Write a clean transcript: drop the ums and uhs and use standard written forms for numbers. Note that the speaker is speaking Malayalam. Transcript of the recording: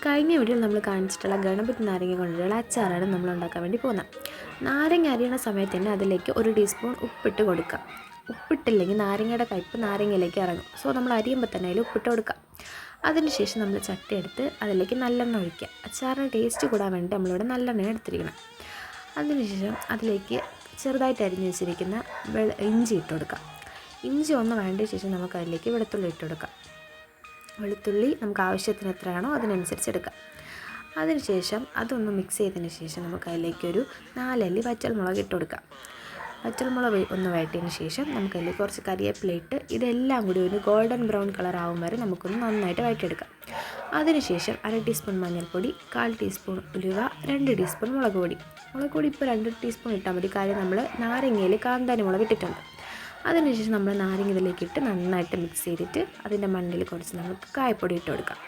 കഴിഞ്ഞ വീഡിയോയിൽ നമ്മൾ കാണിച്ചിട്ടുള്ള ഗണപതി നാരങ്ങ കൊണ്ടുള്ള അച്ചാറാണ് നമ്മൾ ഉണ്ടാക്കാൻ വേണ്ടി പോകുന്നത്. നാരങ്ങ അരിയണ സമയത്ത് തന്നെ അതിലേക്ക് 1 ടീസ്പൂൺ ഉപ്പിട്ട് കൊടുക്കുക. ഉപ്പിട്ടില്ലെങ്കിൽ നാരങ്ങയുടെ കയ്പ്പ് നാരങ്ങയിലേക്ക് ഇറങ്ങും. സോ നമ്മൾ അരിയുമ്പോൾ തന്നെ അതിൽ ഉപ്പിട്ട് കൊടുക്കുക. അതിനുശേഷം നമ്മൾ ചട്ടി എടുത്ത് അതിലേക്ക് നല്ലെണ്ണ ഒഴിക്കുക. അച്ചാറിന് ടേസ്റ്റ് കൂടാൻ വേണ്ടി നമ്മളിവിടെ നല്ലെണ്ണ എടുത്തിരിക്കണം. അതിനുശേഷം അതിലേക്ക് ചെറുതായിട്ട് അരിഞ്ഞ് വെച്ചിരിക്കുന്ന ഇഞ്ചി ഇട്ട് കൊടുക്കുക. ഇഞ്ചി ഒന്ന് വേണ്ട ശേഷം നമുക്ക് അതിലേക്ക് വെളുത്തുള്ളി ഇട്ട് കൊടുക്കാം. വെളുത്തുള്ളി നമുക്ക് ആവശ്യത്തിന് എത്രയാണോ അതിനനുസരിച്ച് എടുക്കാം. അതിനുശേഷം അതൊന്ന് മിക്സ് ചെയ്തതിന് ശേഷം നമുക്ക് അതിലേക്കൊരു 4 അല്ലി പച്ചമുളക് ഇട്ട് കൊടുക്കാം. പച്ചമുളക് ഒന്ന് വഴറ്റിയതിന് ശേഷം നമുക്കതിലേക്ക് കുറച്ച് കരിവേപ്പില ഇട്ട് ഇതെല്ലാം കൂടി ഒരു ഗോൾഡൻ ബ്രൗൺ കളർ ആവും വരെ നമുക്കൊന്ന് നന്നായിട്ട് വഴറ്റിയെടുക്കാം. അതിനുശേഷം 1/2 ടീസ്പൂൺ മഞ്ഞൾപ്പൊടി, 1/4 ടീസ്പൂൺ ഉലുവ, 2 ടീസ്പൂൺ മുളക് പൊടി ഇപ്പോൾ 2 ടീസ്പൂൺ ഇട്ടാൽ മതി. കാര്യം നമ്മൾ നാരങ്ങയിൽ കാന്താരി മുളക് ഇട്ടിട്ടുണ്ട്. അതിനുശേഷം നമ്മൾ നാരങ്ങ ഇതിലേക്ക് ഇട്ട് നന്നായിട്ട് മിക്സ് ചെയ്തിട്ട് അതിൻ്റെ മണ്ടയിൽ കുറച്ച് നമുക്ക് കായപ്പൊടി ഇട്ട് കൊടുക്കാം.